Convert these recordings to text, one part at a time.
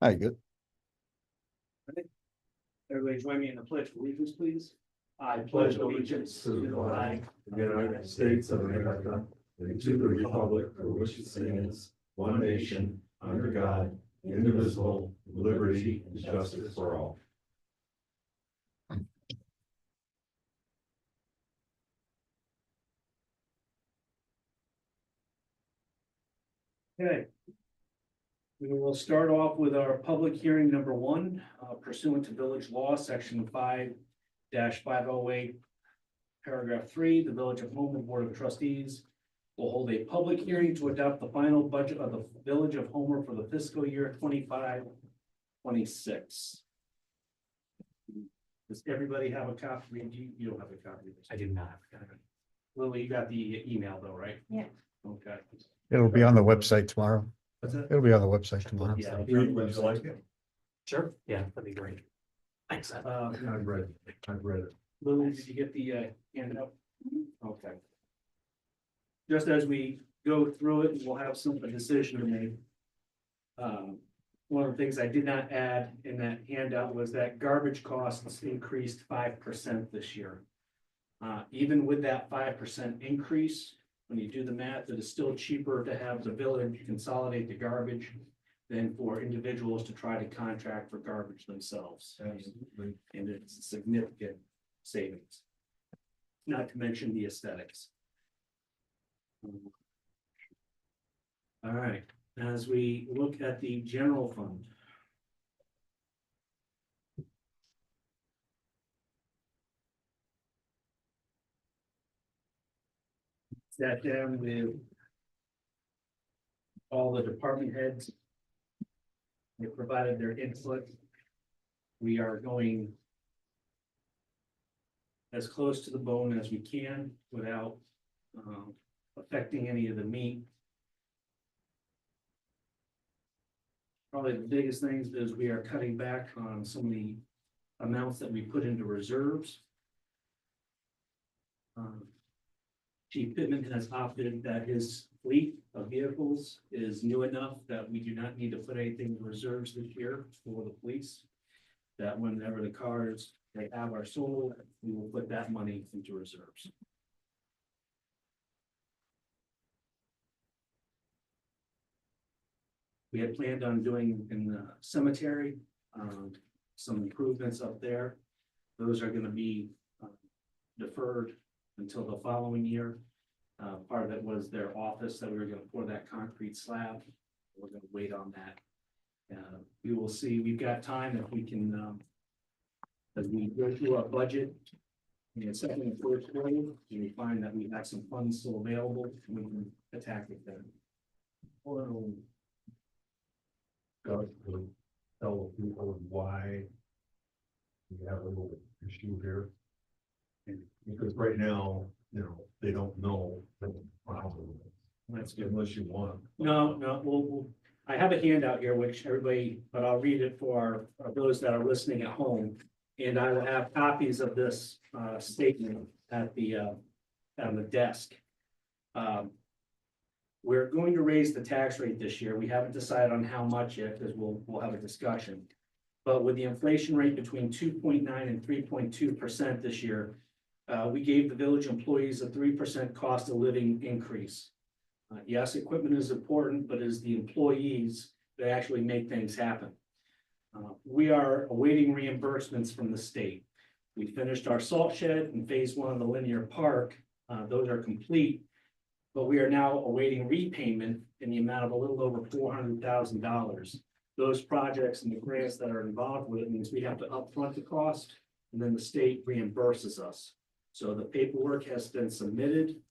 Hi, good. Everybody join me in the pledge of allegiance, please. I Pledge allegiance to the flag of the United States of America and to the republic for which it stands, one nation, under God, indivisible, with liberty and justice for all. Okay. We will start off with our public hearing number one, pursuant to village law, section 5-508, paragraph 3, the Village of Homer Board of Trustees will hold a public hearing to adopt the final budget of the Village of Homer for the fiscal year 25-26. Does everybody have a copy? You don't have a copy of this. I do not. Lily, you got the email though, right? Yeah. Okay. It'll be on the website tomorrow. What's that? It'll be on the website tomorrow. Yeah. Would you like it? Sure, yeah, that'd be great. Thanks. I've read it. I've read it. Lily, did you get the handout? Okay. Just as we go through it, we'll have a decision to make. One of the things I did not add in that handout was that garbage costs increased 5% this year. Even with that 5% increase, when you do the math, it is still cheaper to have the village consolidate the garbage than for individuals to try to contract for garbage themselves. Absolutely. And it's a significant savings. Not to mention the aesthetics. All right, as we look at the general fund. Sat down with all the department heads. They provided their input. We are going as close to the bone as we can without affecting any of the meat. Probably the biggest things is we are cutting back on some of the amounts that we put into reserves. Chief Pittman has opted that his fleet of vehicles is new enough that we do not need to put anything in reserves this year for the police. That whenever the cars they have are sold, we will put that money into reserves. We had planned on doing in the cemetery, some improvements up there. Those are gonna be deferred until the following year. Part of it was their office that we were gonna pour that concrete slab. We're gonna wait on that. We will see, we've got time if we can, as we go through our budget. In the second and first quarter, we find that we have some funds still available, we can attack it then. Well, God, to tell people why we have a little issue here. And because right now, they don't know the problem. That's good. Unless you want. No, I have a handout here, which everybody, but I'll read it for those that are listening at home. And I will have copies of this statement at the on the desk. We're going to raise the tax rate this year. We haven't decided on how much yet, because we'll have a discussion. But with the inflation rate between 2.9 and 3.2% this year, we gave the village employees a 3% cost of living increase. Yes, equipment is important, but it's the employees that actually make things happen. We are awaiting reimbursements from the state. We finished our salt shed in phase 1 of the linear park. Those are complete, but we are now awaiting repayment in the amount of a little over $400,000. Those projects and the grants that are involved with it means we have to upfront the cost, and then the state reimburses us. So the paperwork has been submitted,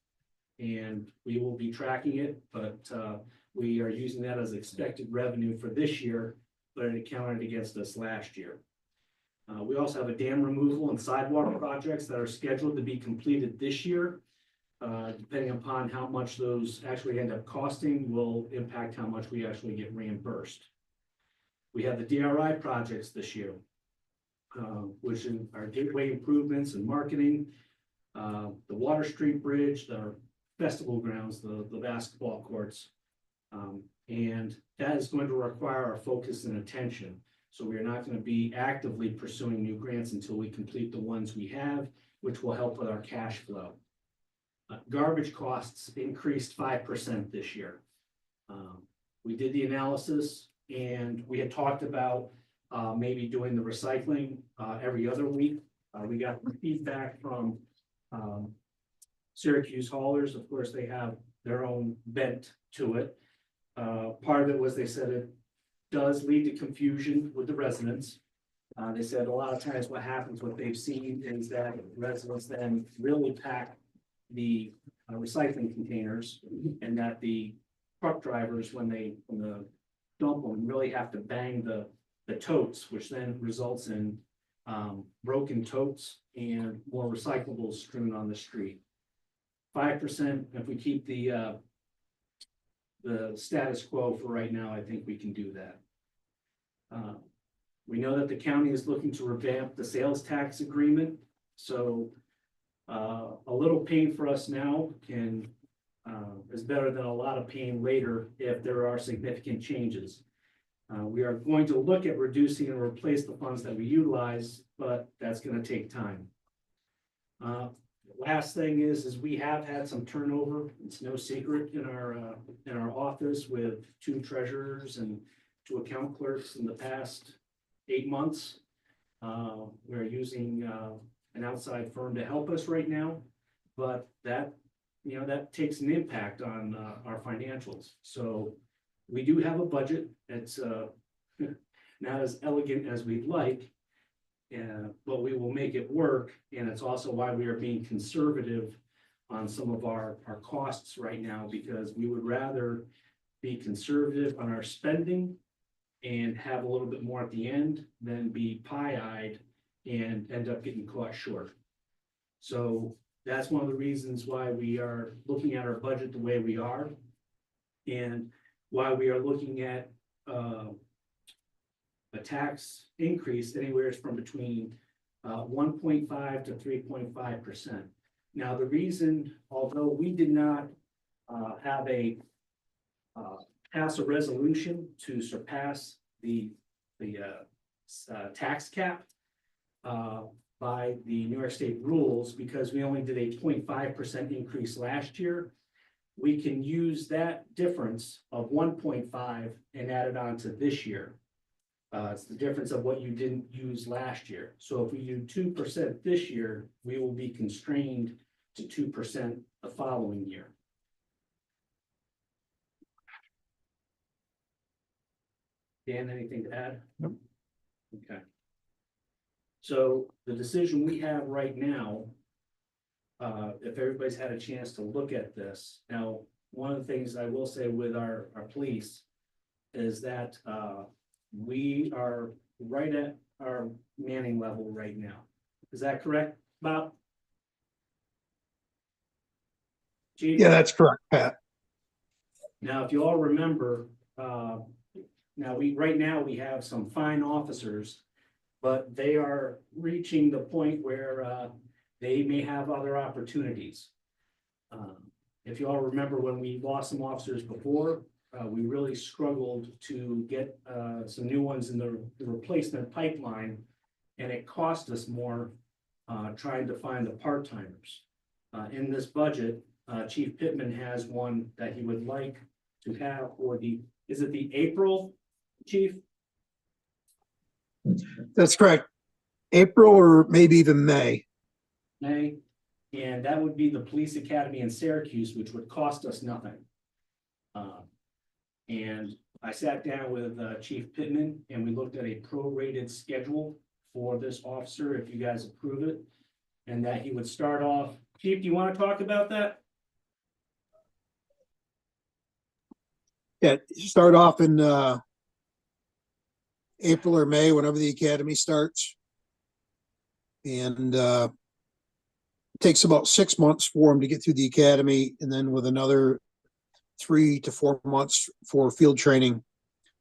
and we will be tracking it, but we are using that as expected revenue for this year, but it counted against us last year. We also have a dam removal and sidewalk projects that are scheduled to be completed this year. Depending upon how much those actually end up costing will impact how much we actually get reimbursed. We have the DRI projects this year, which are gateway improvements and marketing, the Water Street Bridge, the festival grounds, the basketball courts. And that is going to require our focus and attention. So we are not going to be actively pursuing new grants until we complete the ones we have, which will help with our cash flow. Garbage costs increased 5% this year. We did the analysis and we had talked about maybe doing the recycling every other week. We got feedback from Syracuse haulers. Of course, they have their own bent to it. Part of it was they said it does lead to confusion with the residents. They said a lot of times what happens, what they've seen is that residents then really pack the recycling containers, and that the truck drivers, when the dump them, really have to bang the totes, which then results in broken totes and more recyclables strewn on the street. 5%, if we keep the status quo for right now, I think we can do that. We know that the county is looking to revamp the sales tax agreement, so a little pain for us now is better than a lot of pain later if there are significant changes. We are going to look at reducing and replace the funds that we utilize, but that's going to take time. Last thing is we have had some turnover. It's no secret in our office with 2 treasurers and 2 account clerks in the past 8 months. We're using an outside firm to help us right now, but that takes an impact on our financials. So we do have a budget. It's not as elegant as we'd like, but we will make it work. And it's also why we are being conservative on some of our costs right now, because we would rather be conservative on our spending and have a little bit more at the end than be pie-eyed and end up getting caught short. So that's one of the reasons why we are looking at our budget the way we are, and why we are looking at a tax increase anywhere from between 1.5 to 3.5%. Now, the reason, although we did not have pass a resolution to surpass the tax cap by the New York State rules, because we only did a 0.5% increase last year, we can use that difference of 1.5 and add it on to this year. It's the difference of what you didn't use last year. So if we do 2% this year, we will be constrained to 2% the following year. Dan, anything to add? Nope. Okay. So the decision we have right now, if everybody's had a chance to look at this, now, one of the things I will say with our police is that we are right at our manning level right now. Is that correct, Bob? Chief? Yeah, that's correct, Pat. Now, if you all remember, right now we have some fine officers, but they are reaching the point where they may have other opportunities. If you all remember, when we lost some officers before, we really struggled to get some new ones in the replacement pipeline, and it cost us more trying to find the part-timers. In this budget, Chief Pittman has one that he would like to have for is it the April, Chief? That's correct. April or maybe even May. May, and that would be the police academy in Syracuse, which would cost us nothing. And I sat down with Chief Pittman and we looked at a prorated schedule for this officer, if you guys approve it, and that he would start off. Chief, do you want to talk about that? Yeah, start off in April or May, whenever the academy starts. And it takes about 6 months for them to get through the academy, and then with another 3 to 4 months for field training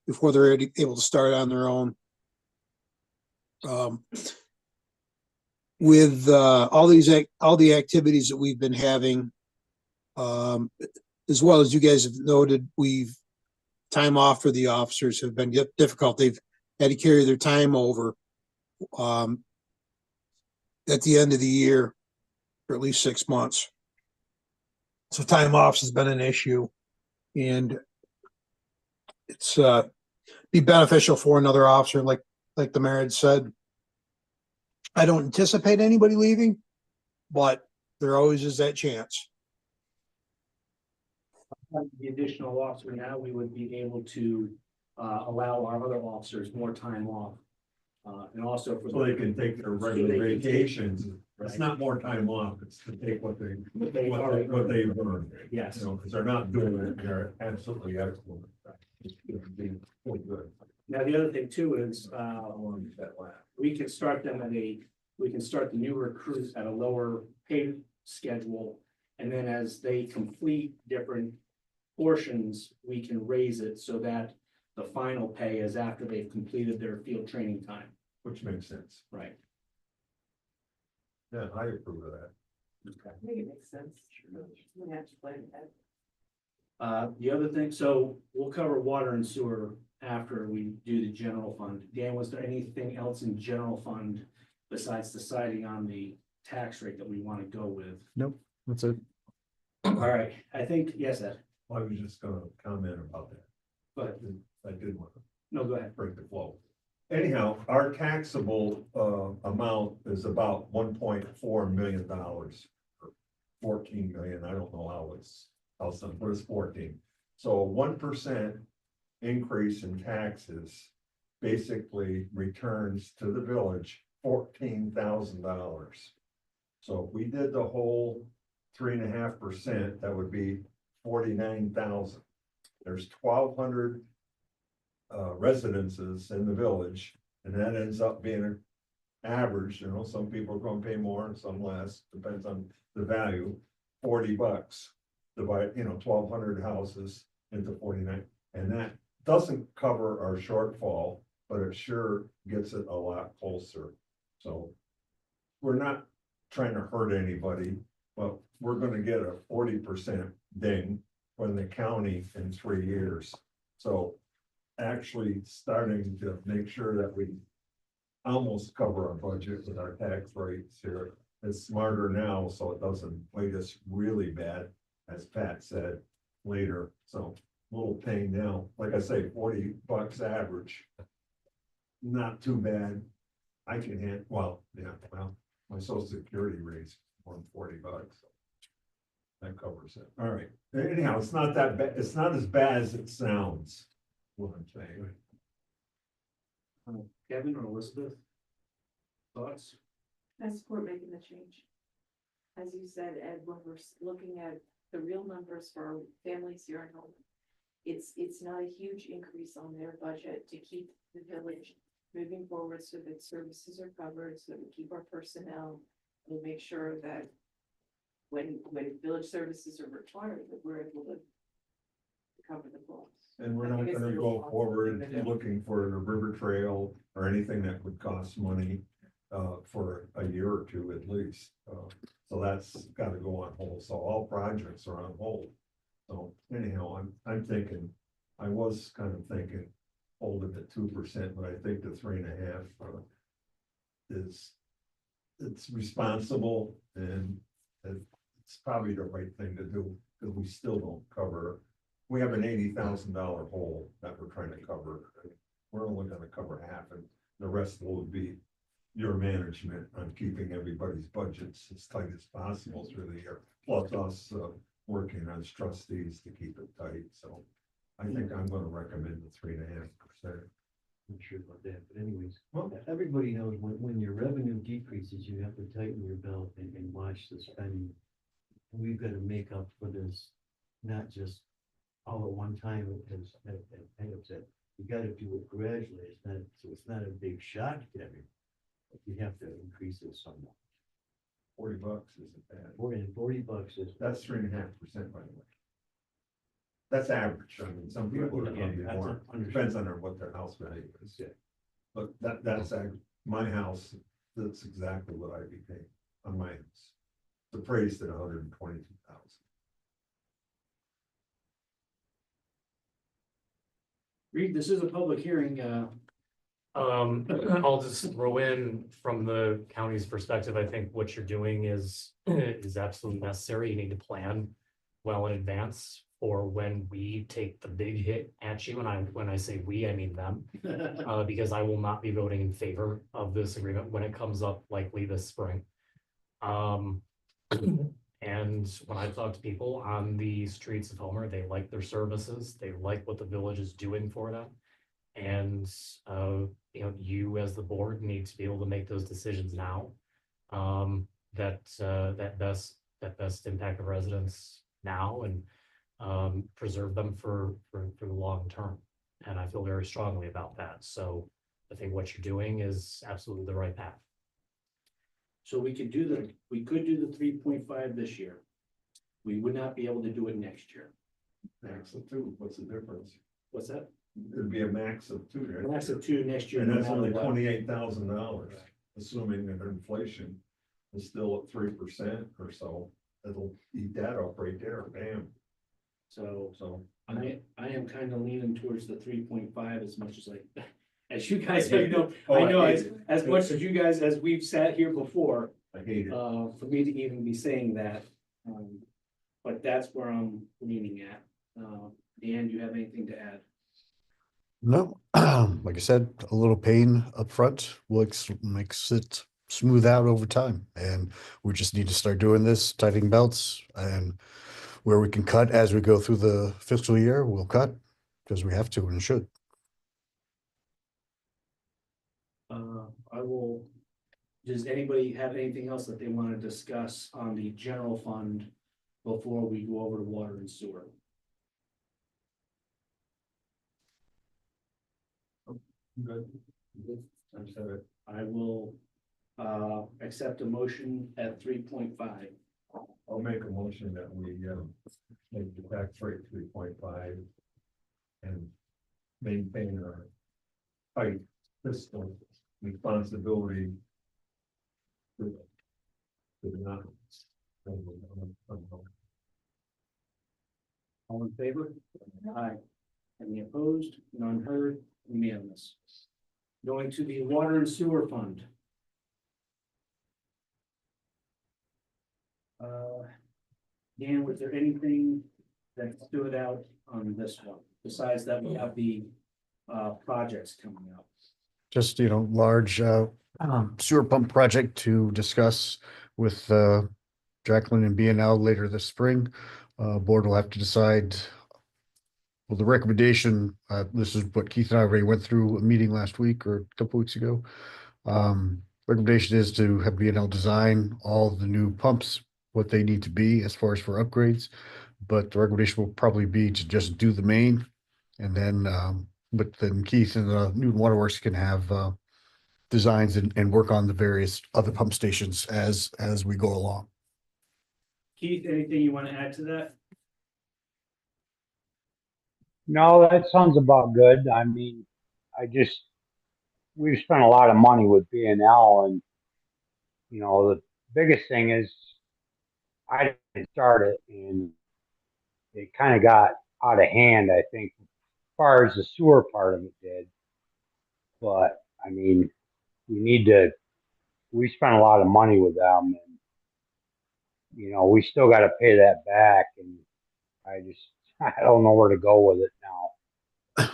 before they're able to start on their own. With all the activities that we've been having, as well as you guys have noted, we've time off for the officers have been difficult. They've had to carry their time over at the end of the year for at least 6 months. So time off has been an issue, and it's be beneficial for another officer, like the mayor had said. I don't anticipate anybody leaving, but there always is that chance. The additional officer now, we would be able to allow our other officers more time off. And also for. So they can take their regular vacations. It's not more time off, it's to take what they've earned. Yes. You know, because they're not doing it, they're absolutely excellent. It's good. Now, the other thing too is, How long does that last? we can start the new recruits at a lower pay schedule. And then as they complete different portions, we can raise it so that the final pay is after they've completed their field training time. Which makes sense. Right. Yeah, I approve of that. I think it makes sense. We have to plan ahead. The other thing, so we'll cover water and sewer after we do the general fund. Dan, was there anything else in general fund besides deciding on the tax rate that we want to go with? Nope, that's it. All right, I think, yes, Ed, I was just gonna comment about that. but, I did want to no, go ahead. break the flow. Anyhow, our taxable amount is about $1.4 million. Or 14 million, I don't know how it's, but it's 14. So 1% increase in taxes basically returns to the village $14,000. So if we did the whole 3.5%, that would be 49,000. There's 1,200 residences in the village, and that ends up being an average. You know, some people are going to pay more and some less, depends on the value. $40 divide, 1,200 houses into 49, and that doesn't cover our shortfall, but it sure gets it a lot closer. So we're not trying to hurt anybody, but we're going to get a 40% ding from the county in 3 years. So actually starting to make sure that we almost cover our budget with our tax rates here. It's smarter now, so it doesn't weight us really bad, as Pat said later. So a little pain now, like I say, $40 average. Not too bad. I can my social security raise more than $40. So that covers it. All right. Anyhow, it's not that bad. It's not as bad as it sounds. What I'm saying. Kevin or Elizabeth? Thoughts? I support making the change. As you said, Ed, when we're looking at the real numbers for our families here at home, it's not a huge increase on their budget to keep the village moving forward so that services are covered, so that we keep our personnel. We'll make sure that when village services are required, that we're able to cover the costs. And we're I not think it's gonna the go forward responsibility. looking for the river trail or anything that would cost money for a year or two at least. So that's gotta go on hold. So all projects are on hold. So anyhow, I'm thinking, I was kind of thinking, hold it at 2%, but I think the 3.5 it's responsible and it's probably the right thing to do, because we still don't cover. We have an $80,000 hole that we're trying to cover. We're only gonna cover half, and the rest will be your management on keeping everybody's budgets as tight as possible through the year. Plus us working as trustees to keep it tight. So I think I'm gonna recommend the 3.5%. Not sure about that, but anyways, Well, everybody knows when your revenue decreases, you have to tighten your belt and watch the spending. We've got to make up for this, not just all at one time, as Pam said. You got to do it gradually. It's not a big shock to everyone. But you have to increase it somewhat. $40 isn't bad. $40 is. That's 3.5%, by the way. That's average. I mean, some people are gonna be Yeah, more, that's depends on what their house value is. Yeah. But that's my house, that's exactly what I'd be paying on my house. It's appraised at 122,000. Reed, this is a public hearing, I'll just throw in from the county's perspective, I think what you're doing is absolutely necessary. You need to plan well in advance for when we take the big hit at you. And when I say we, I mean them. Because I will not be voting in favor of this agreement when it comes up likely this spring. And when I talk to people on the streets of Homer, they like their services, they like what the village is doing for them. And, you as the board need to be able to make those decisions now. That best impact the residents now and, preserve them for the long term. And I feel very strongly about that. So I think what you're doing is absolutely the right path. so we could do the 3.5 this year. We would not be able to do it next year. Max of two, what's the difference? What's that? It'd be a max of two. right? Max of 2 next year. And no that's matter only what. $28,000, assuming that inflation is still at 3% or so. It'll eat that up right there, bam. So So. I am kind of leaning towards the 3.5 as much as as you guys I hate have know, it. Oh, I I know hate as it. much as you guys, as we've sat here before, I hate it. for me to even be saying that. But that's where I'm leaning at. Dan, do you have anything to add? No, like I said, a little pain up front makes it smooth out over time. And we just need to start doing this, tightening belts, and where we can cut as we go through the fiscal year, we'll cut because we have to and should. I will, does anybody have anything else that they want to discuss on the general fund before we go over to water and sewer? Good. I said it. I will accept a motion at 3.5. I'll make a motion that we make the tax rate 3.5 and maintain our tight fiscal responsibility to the not. All in favor? Aye. Any opposed? None heard? Unanimous. Going to the water and sewer fund. Dan, was there anything that stood out on this one, besides that we have the projects coming up? Just, large sewer pump project to discuss with Jacqueline and BNL later this spring. Board will have to decide. Well, the recommendation, this is what Keith and I already went through a meeting last week or a couple weeks ago. Recommendation is to have BNL design all the new pumps, what they need to be as far as for upgrades. But the recommendation will probably be to just do the main, and then, but then Keith and the Newton Waterworks can have designs and work on the various other pump stations as we go along. Keith, anything you want to add to that? No, that sounds about good. I mean, we've spent a lot of money with B&L, and, the biggest thing is I didn't start it, and it kind of got out of hand, I think, as far as the sewer part of it did. But, I mean, we spent a lot of money with them, and, we still got to pay that back, and I don't know where to go with it now.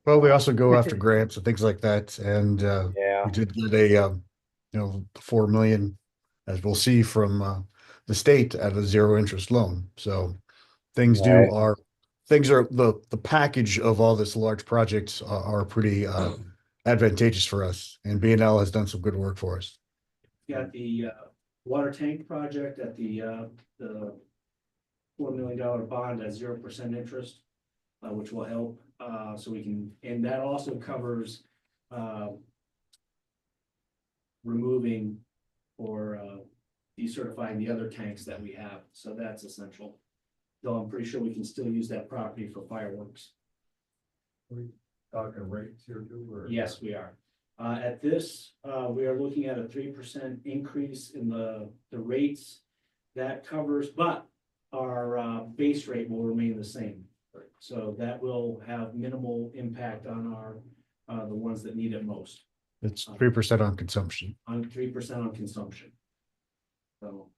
Well, we also go after grants and things like that, and Yeah. we did get a 4 million, as we'll see from the state, at a zero interest loan. So things Right. are the package of all this large projects are pretty advantageous for us, and B&L has done some good work for us. Got the water tank project at the $4 million bond at 0% interest, which will help. So we can, and that also covers removing or decertifying the other tanks that we have. So that's essential. Though I'm pretty sure we can still use that property for fireworks. Talking rates here too, or? Yes, we are. At this, we are looking at a 3% increase in the rates that covers, but our base rate will remain the same. So that will have minimal impact on our, the ones that need it most, It's 3% on consumption. on 3% on consumption. So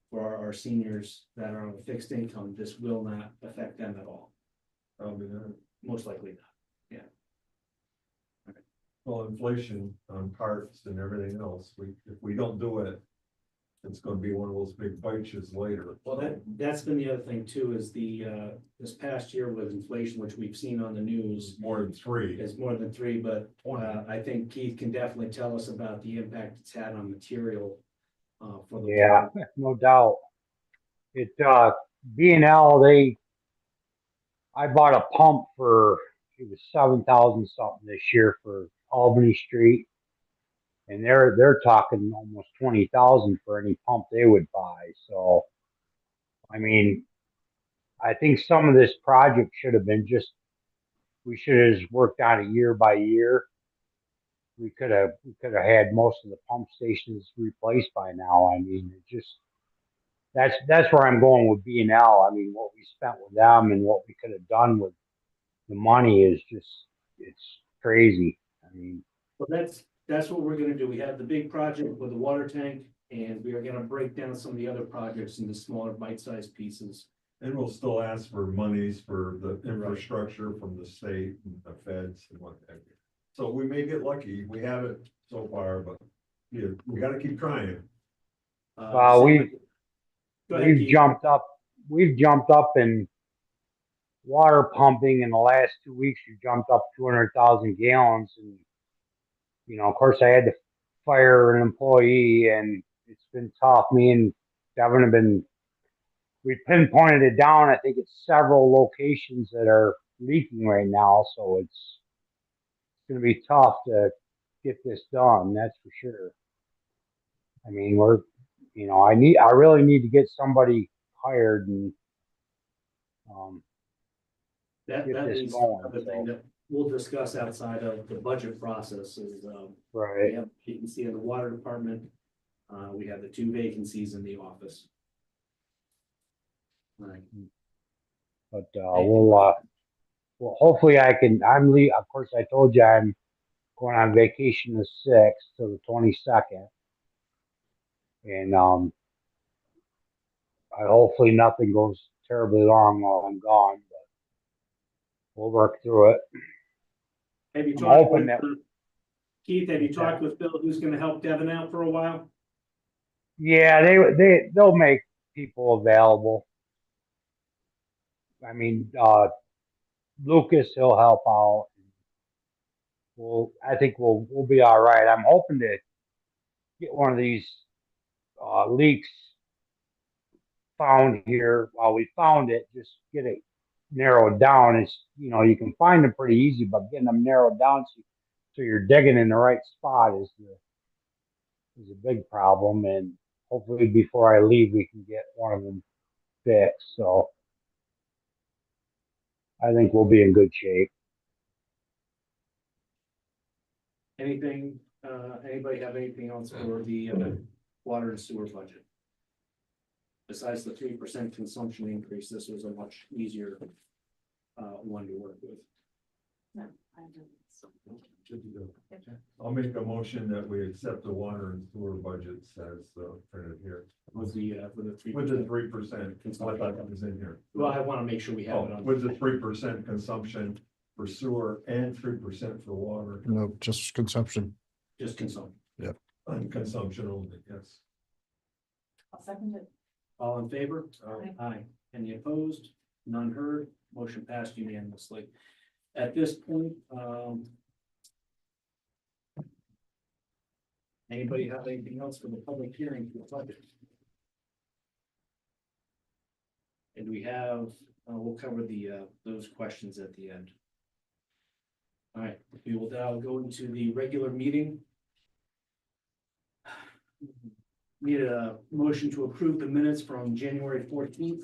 for our seniors that are on a fixed income, this will not affect them at all, Probably not. most likely not. Well, inflation on parts and everything else, if we don't do it, it's gonna be one of those big bitches later. Well, that's been the other thing too, is this past year with inflation, which we've seen on the news, More than 3. is more than 3, but I think Keith can definitely tell us about the impact it's had on material. For the. Yeah, no doubt. It, B&L, I bought a pump for, it was 7,000 something this year for Albany Street. And they're talking almost 20,000 for any pump they would buy. So, I mean, I think some of this project should have been we should have just worked on it year by year. We could have had most of the pump stations replaced by now. I mean, that's where I'm going with B&L. I mean, what we spent with them and what we could have done with the money is it's crazy. I mean, Well, that's what we're gonna do. We have the big project with the water tank, and we are gonna break down some of the other projects into smaller bite-sized pieces. And we'll still ask for monies for the infrastructure from the state and the feds and what have you. So we may get lucky. We haven't so far, but yeah, we gotta keep trying. Well, Go ahead, we've Keith. jumped up in water pumping in the last 2 weeks. We jumped up 200,000 gallons, and of course, I had to fire an employee, and it's been tough. Me and Devin have we pinpointed it down. I think it's several locations that are leaking right now, so it's going to be tough to get this done. That's for sure. I mean, I really need to get somebody hired and That get this leads to going, another thing so. that we'll discuss outside of the budget process is, we Right. have vacancy in the water department. We have the 2 vacancies in the office. All right. But well, hopefully I can. Of course, I told you I'm going on vacation the 6th to the 22nd, and hopefully nothing goes terribly wrong while I'm gone. But we'll work through it. Have you I'm talked hoping with, that- Keith, have you talked with Bill, who's gonna help Devin out for a while? Yeah, they'll make people available. I mean, Lucas, he'll help out. I think we'll be all right. I'm hoping to get one of these leaks found here. While we found it, just get it narrowed down. It's you can find them pretty easy, but getting them narrowed down so you're digging in the right spot is a big problem. And hopefully before I leave, we can get one of them fixed. So I think we'll be in good shape. Anything, anybody have anything else for the water and sewer budget? Besides the 3% consumption increase, this was a much easier one to work with. No, I don't. Good to go. I'll make a motion that we accept the water and sewer budgets as printed here. Was the for the 3%. With the 3%, I thought that was in here. Well, I want to make sure we have it on. With the 3% consumption for sewer and 3% for water, No, just consumption. Just consumption. on consumption only, yes. I'll second it. All in favor? Aye. Aye. Any opposed? None heard. Motion passed unanimously. At this point, anybody have anything else for the public hearing for the budget? And we have, we'll cover those questions at the end. All right, we will now go into the regular meeting. Need a motion to approve the minutes from January 14th.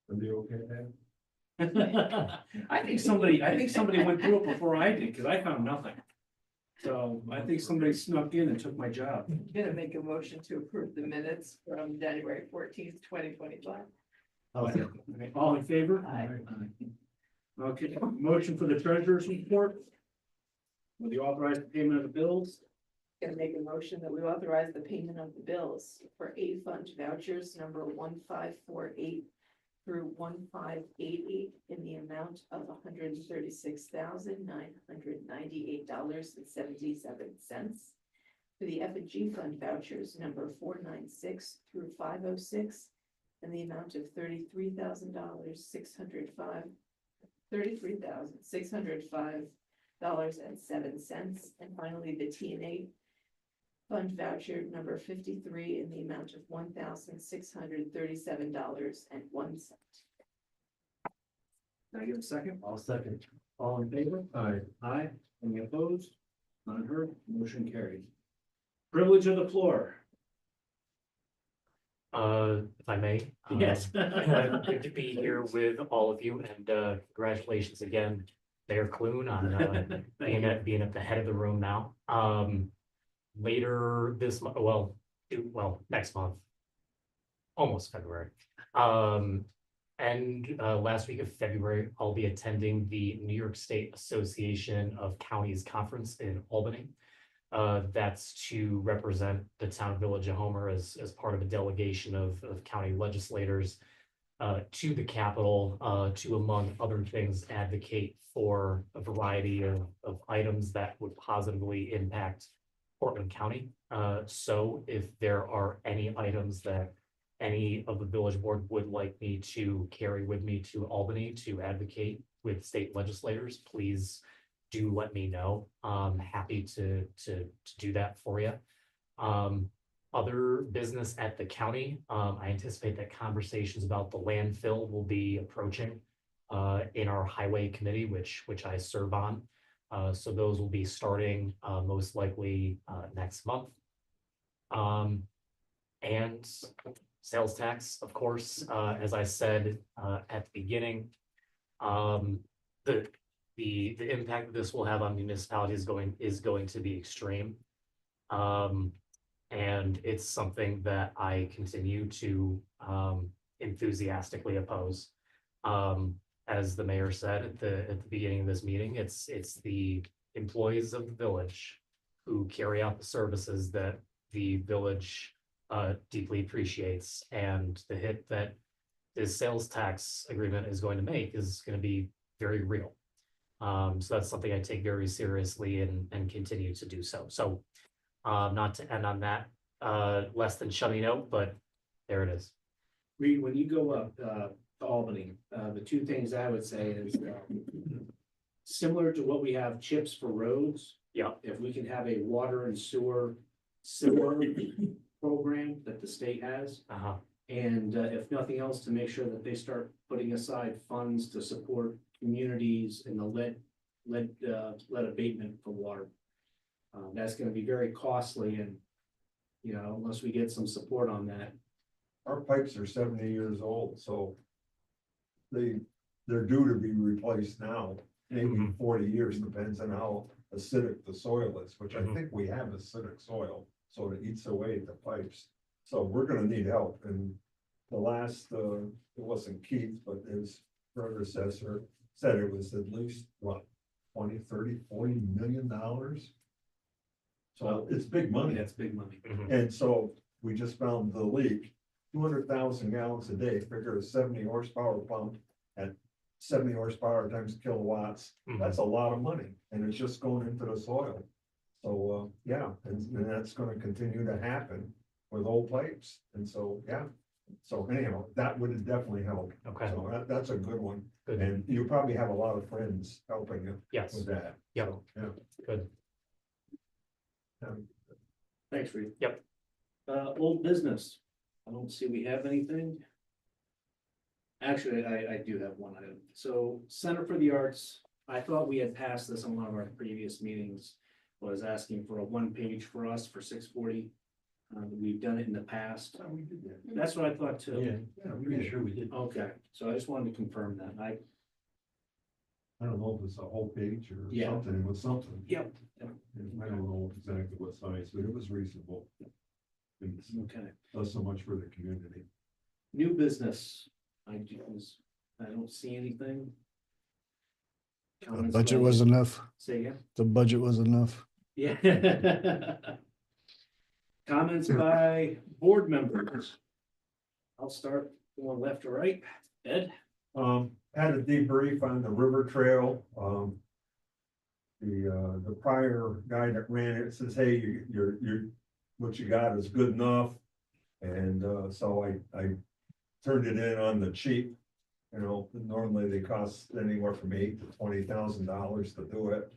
Are you okay, Dan? I think somebody went through it before I did, because I found nothing. So I think somebody snuck in and took my job. Gonna make a motion to approve the minutes from January 14th, 2025. All in favor? Aye. Okay, motion for the treasurer's report. Will you authorize the payment of the bills? Gonna make a motion that we authorize the payment of the bills for A fund vouchers number 1548 through 1588 in the amount of $136,998.77. For the F and G fund vouchers number 496 through 506 in the amount of $33,605.07. And finally, the T and A fund voucher number 53 in the amount of $1,637.01. Can I get a second? I'll second. All in favor? Aye. Aye. Any opposed? None heard. Motion carried. Privilege of the floor. If I may. Yes. Good to be here with all of you and congratulations again, Mayor Clune, on being at the head of the room now. Later this month, next month, almost February. And last week of February, I'll be attending the New York State Association of Counties Conference in Albany. That's to represent the town Village of Homer as part of a delegation of county legislators to the Capitol to, among other things, advocate for a variety of items that would positively impact Portland County. So if there are any items that any of the village board would like me to carry with me to Albany to advocate with state legislators, please do let me know. I'm happy to do that for you. Other business at the county, I anticipate that conversations about the landfill will be approaching in our highway committee, which I serve on. So those will be starting most likely next month. And sales tax, of course, as I said at the beginning, the impact that this will have on municipalities is going to be extreme. And it's something that I continue to enthusiastically oppose. As the mayor said at the beginning of this meeting, it's the employees of the village who carry out the services that the village deeply appreciates, and the hit that this sales tax agreement is going to make is going to be very real. So that's something I take very seriously and continue to do so. So not to end on that less than chummy note, but there it is. Reed, when you go up to Albany, the two things I would say is similar to what we have chips for roads. Yeah. If we can have a water and sewer program that the state has. Uh-huh. And if nothing else, to make sure that they start putting aside funds to support communities in the lead abatement for water. That's gonna be very costly, and, you know, unless we get some support on that. Our pipes are 70 years old, so they're due to be replaced now, maybe Mhm. 40 years, depends on how acidic the soil is, which I Mhm. think we have acidic soil, so it eats away at the pipes. So we're gonna need help, and the last, it wasn't Keith, but his predecessor said it was at least, what, 20, 30, $40 million? So it's big money. That's big money. Mhm. And so we just found the leak, 200,000 gallons a day, figure a 70 horsepower pump at 70 horsepower times kilowatts. Mhm. That's a lot of money, and it's just going into the soil. So, yeah, and that's gonna continue to happen with old pipes. And so, yeah, so anyhow, that would definitely help. Okay. So that's a good one. Good. And you probably have a lot of friends helping you Yes. with that. Yep. So, yeah. Good. Thanks, Reed. Yep. Old business. I don't see we have anything. Actually, I do have one item. So Center for the Arts, I thought we had passed this on one of our previous meetings, was asking for a 1-page for us for 640. We've done it in the past. Oh, we did that. That's what I thought too. Yeah, I'm pretty sure we did. Okay, so I just wanted to confirm that. I don't know if it's a whole page or Yeah. something, it was something. Yep. I don't know exactly what size, but it was reasonable. And it's- Okay. does so much for the community. New business. I don't see anything. The Comments budget by- was enough. Say again? The budget was enough. Yeah. Comments by board members. I'll start going left to right. Ed? Had a debrief on the river trail, the prior guy that ran it says, hey, you're, what you got is good enough. And, so I turned it in on the cheap. You know, normally they cost anywhere from $8,000 to $20,000 to do it.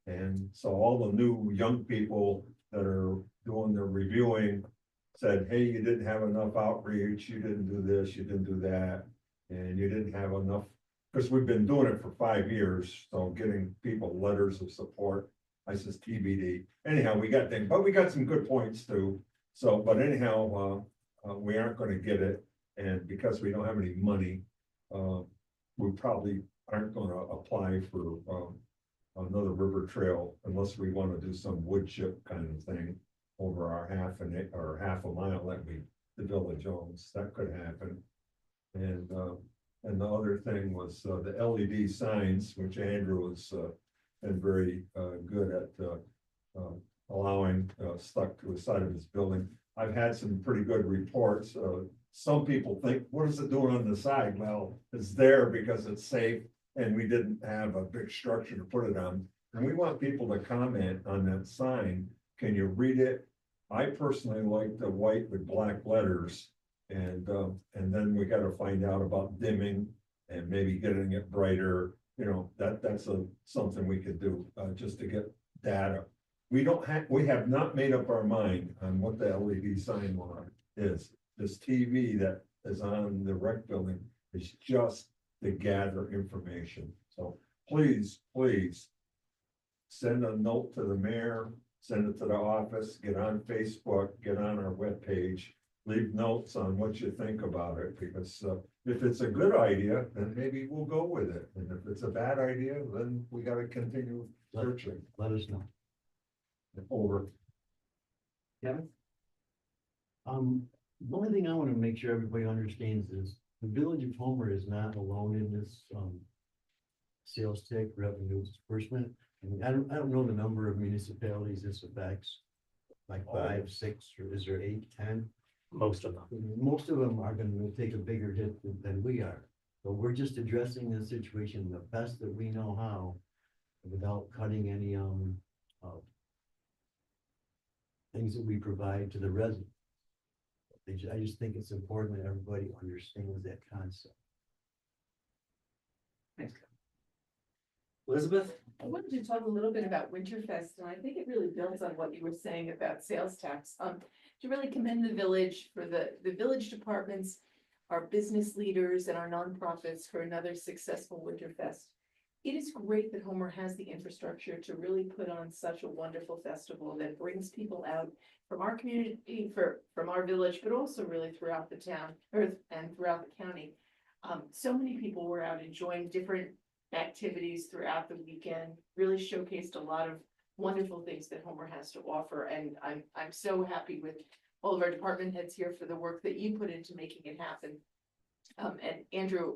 And so all the new young people that are doing the reviewing said, hey, you didn't have enough outreach, you didn't do this, you didn't do that. And you didn't have enough, because we've been doing it for 5 years, so getting people letters of support. I says TBD. Anyhow, we got things, but we got some good points too. So, but anyhow, we aren't gonna get it. And because we don't have any money, we probably aren't gonna apply for, another river trail unless we wanna do some wood chip kind of thing over our half a mile that the village owns. That could happen. And the other thing was, the LED signs, which Andrew has, been very, good at, allowing, stuck to the side of his building. I've had some pretty good reports. Some people think, what is it doing on the side? Well, it's there because it's safe and we didn't have a big structure to put it on. And we want people to comment on that sign. Can you read it? I personally like the white with black letters. And then we gotta find out about dimming and maybe getting it brighter, you know, that's something we could do, just to get data. We have not made up our mind on what the LED sign line is. This TV that is on the rec building is just to gather information. So please, send a note to the mayor, send it to the office, get on Facebook, get on our webpage. Leave notes on what you think about it, because if it's a good idea, then maybe we'll go with it. And if it's a bad idea, then we gotta continue searching. Let us know. Over. Kevin? The only thing I want to make sure everybody understands is the village of Homer is not alone in this, sales tax revenue disbursement. I mean, I don't know the number of municipalities this affects, like 5, 6, or is there 8, 10? Most of them. Most of them are gonna take a bigger hit than we are. But we're just addressing the situation the best that we know how, without cutting any, things that we provide to the residents. I just think it's important that everybody understands that concept. Thanks, Kevin. Elizabeth? I wanted to talk a little bit about Winterfest, and I think it really builds on what you were saying about sales tax. To really commend the village for the village departments, our business leaders and our nonprofits for another successful Winterfest. It is great that Homer has the infrastructure to really put on such a wonderful festival that brings people out from our community, from our village, but also really throughout the town and throughout the county. So many people were out enjoying different activities throughout the weekend, really showcased a lot of wonderful things that Homer has to offer, and I'm so happy with all of our department heads here for the work that you put into making it happen. And Andrew,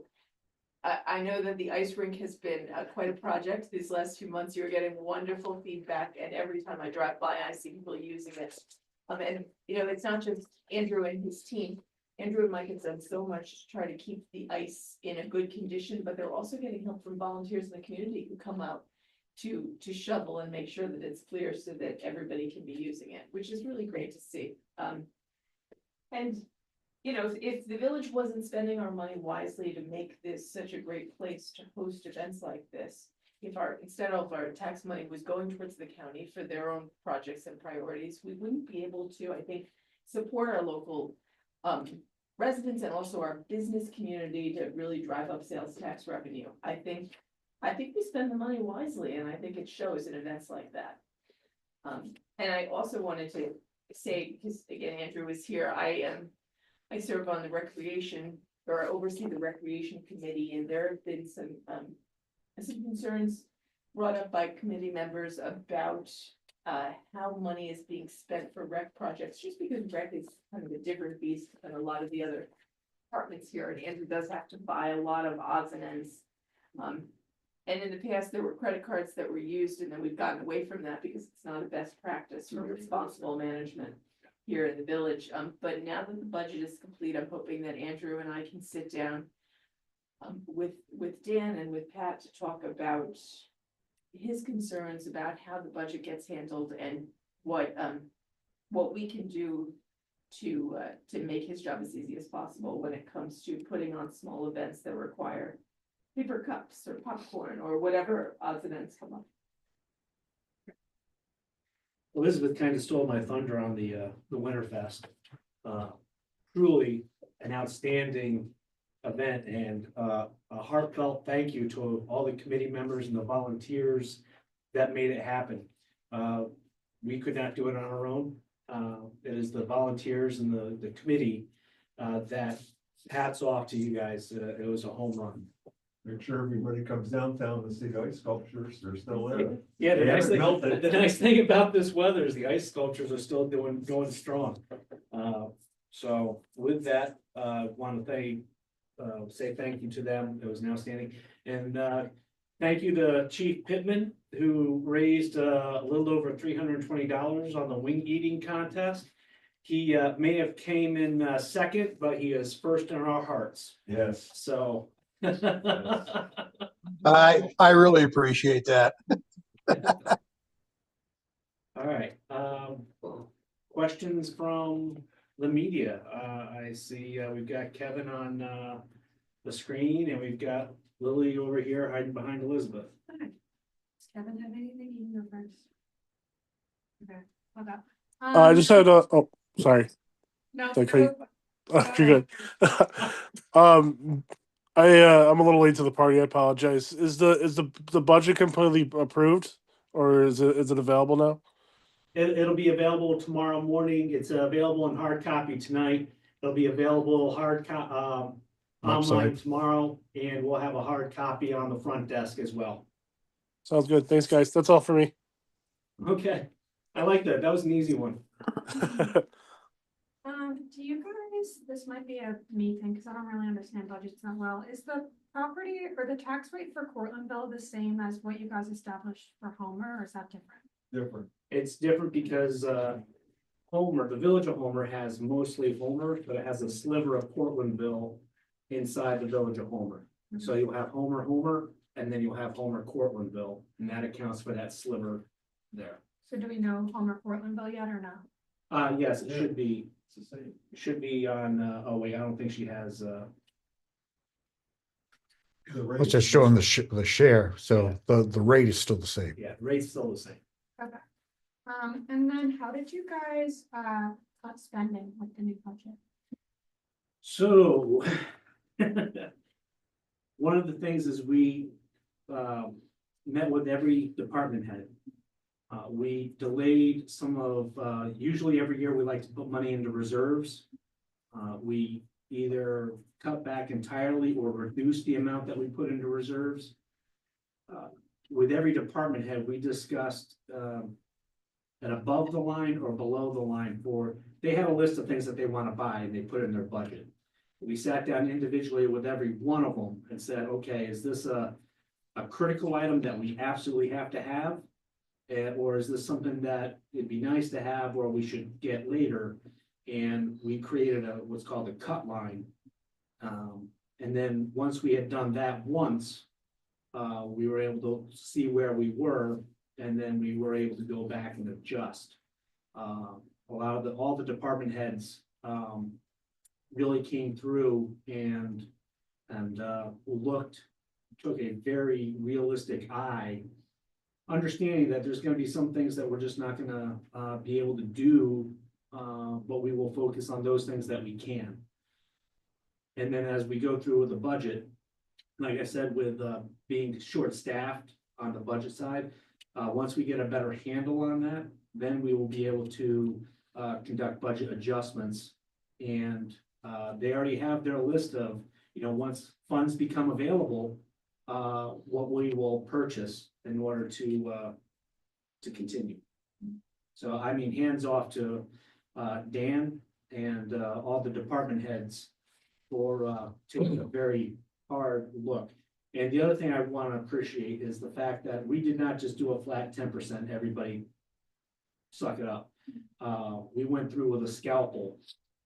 I know that the ice rink has been quite a project these last few months. You're getting wonderful feedback, and every time I drive by, I see people using it. And you know, it's not just Andrew and his team. Andrew and Mike have done so much to try to keep the ice in a good condition, but they're also getting help from volunteers in the community who come out to shovel and make sure that it's clear so that everybody can be using it, which is really great to see. And you know, if the village wasn't spending our money wisely to make this such a great place to host events like this, if instead of our tax money was going towards the county for their own projects and priorities, we wouldn't be able to, I think, support our local residents and also our business community to really drive up sales tax revenue. I think we spend the money wisely, and I think it shows in events like that. And I also wanted to say, because again, Andrew was here, I serve on the recreation, or oversee the recreation committee, and there have been some concerns brought up by committee members about how money is being spent for rec projects, just because rec is kind of a different beast than a lot of the other departments here, and Andrew does have to buy a lot of odds and ends. And in the past, there were credit cards that were used, and then we've gotten away from that because it's not a best practice for responsible management here in the village. But now that the budget is complete, I'm hoping that Andrew and I can sit down with Dan and with Pat to talk about his concerns about how the budget gets handled and what we can do to make his job as easy as possible when it comes to putting on small events that require paper cups or popcorn or whatever odds and ends come up. Elizabeth kind of stole my thunder on the Winterfest. Truly an outstanding event and a heartfelt thank you to all the committee members and the volunteers that made it happen. We could not do it on our own. It is the volunteers and the committee that hats off to you guys. It was a home run. Make sure everybody comes downtown to see the ice sculptures, they're still there. Yeah, They haven't melted. the nice thing about this weather is the ice sculptures are still going strong. So with that, want to say thank you to them. It was an outstanding. And thank you to Chief Pittman, who raised a little over $320 on the wing eating contest. He may have came in second, but he is first in our hearts. Yes. So. I really appreciate that. All right, questions from the media? I see, we've got Kevin on, the screen and we've got Lily over here hiding behind Elizabeth. Does Kevin have anything? You can go first. Okay, hold up. I just had sorry. No. Okay. You're good. I'm a little late to the party. I apologize. Is the budget completely approved, or is it available now? It'll be available tomorrow morning. It's available in hard copy tonight. It'll be available online tomorrow, and we'll have a hard copy on the front desk as well. Sounds good. Thanks, guys. That's all for me. Okay, I like that. That was an easy one. Do you guys, this might be a me thing, because I don't really understand budgets that well. Is the property or the tax rate for Cortlandville the same as what you guys established for Homer, or is that different? Different. It's different because Homer, the village of Homer has mostly Homer, but it has a sliver of Cortlandville inside the village of Homer. So you'll have Homer, and then you'll have Homer Cortlandville, and that accounts for that sliver there. So do we know Homer Cortlandville yet or no? Yes, it should be. It's the same. It should be on. Oh wait, I don't think she has. The rate It's just is- showing the share, so the rate is still the same. Yeah, rate's still the same. Okay. And then how did you guys cut spending with the new budget? So one of the things is we met with every department head. We delayed some of, usually every year we like to put money into reserves. We either cut back entirely or reduce the amount that we put into reserves. With every department head, we discussed an above the line or below the line they had a list of things that they want to buy and they put in their budget. We sat down individually with every one of them and said, okay, is this a critical item that we absolutely have to have? Or is this something that it'd be nice to have or we should get later? And we created what's called a cut line. And then once we had done that once, we were able to see where we were, and then we were able to go back and adjust. All the department heads really came through and took a very realistic eye, understanding that there's gonna be some things that we're just not gonna be able to do, but we will focus on those things that we can. And then as we go through with the budget, like I said, with being short-staffed on the budget side, once we get a better handle on that, then we will be able to conduct budget adjustments. And they already have their list of, once funds become available, what we will purchase in order to continue. So I mean, hands off to Dan and all the department heads for taking a very hard look. And the other thing I want to appreciate is the fact that we did not just do a flat 10%, everybody suck it up. We went through with a scalpel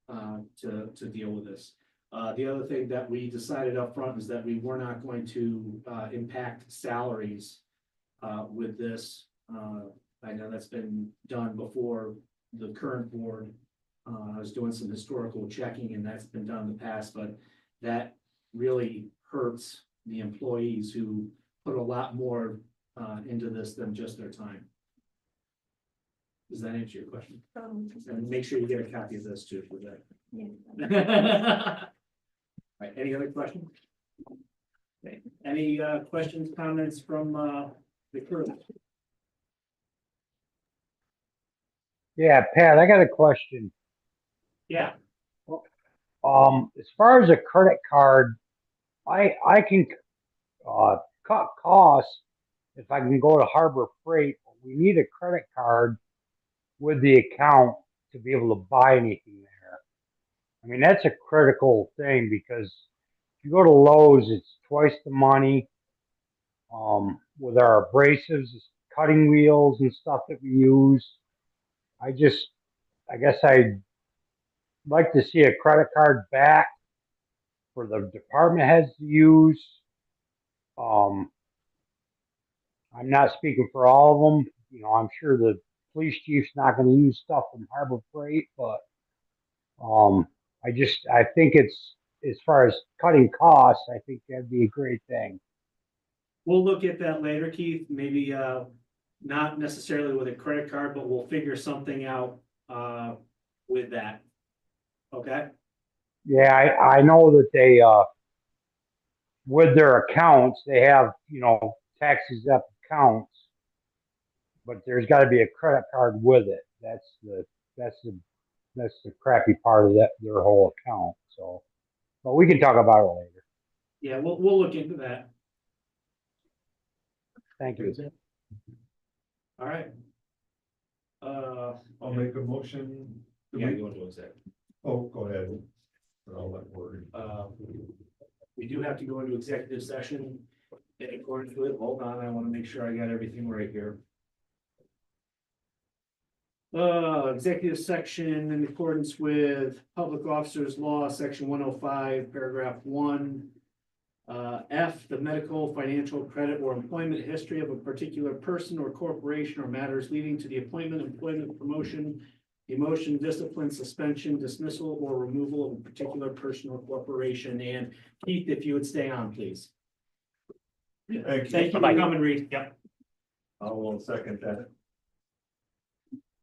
to deal with this. The other thing that we decided up front is that we were not going to impact salaries with this. I know that's been done before the current board. I was doing some historical checking and that's been done in the past, but that really hurts the employees who put a lot more into this than just their time. Does that answer your question? And make sure you get a copy of this too for that. Yeah. Right, any other questions? Okay, any questions, comments from the crew? Yeah, Pat, I got a question. Yeah, As far as a credit card, I can cut costs if I can go to Harbor Freight. We need a credit card with the account to be able to buy anything there. I mean, that's a critical thing because if you go to Lowe's, it's twice the money. With our abrasives, cutting wheels and stuff that we use, I guess I'd like to see a credit card back for the department heads to use. I'm not speaking for all of them. You know, I'm sure the police chief's not going to use stuff from Harbor Freight, but I think it's, as far as cutting costs, I think that'd be a great thing. we'll look at that later, Keith, maybe not necessarily with a credit card, but we'll figure something out with that. Okay, Yeah, I know that they, with their accounts, they have, you know, tax exempt accounts, but there's got to be a credit card with it. That's the crappy part of that, their whole account. So, but we can talk about it later. yeah, we'll look into that. Thank you. All right. I'll make a motion. Yeah, you want to exec. Oh, go ahead. I'll let Word. We do have to go into executive session in accordance with it. Hold on, I want to make sure I got everything right here. Executive section in accordance with Public Officers Law, Section 105, Paragraph 1. F, the medical, financial, credit, or employment history of a particular person or corporation or matters leading to the appointment, employment, promotion, demotion, discipline, suspension, dismissal, or removal of a particular person or corporation. And Keith, if you would stay on, please. Thank you. Thank you for coming, Reed. Yep. I will second that.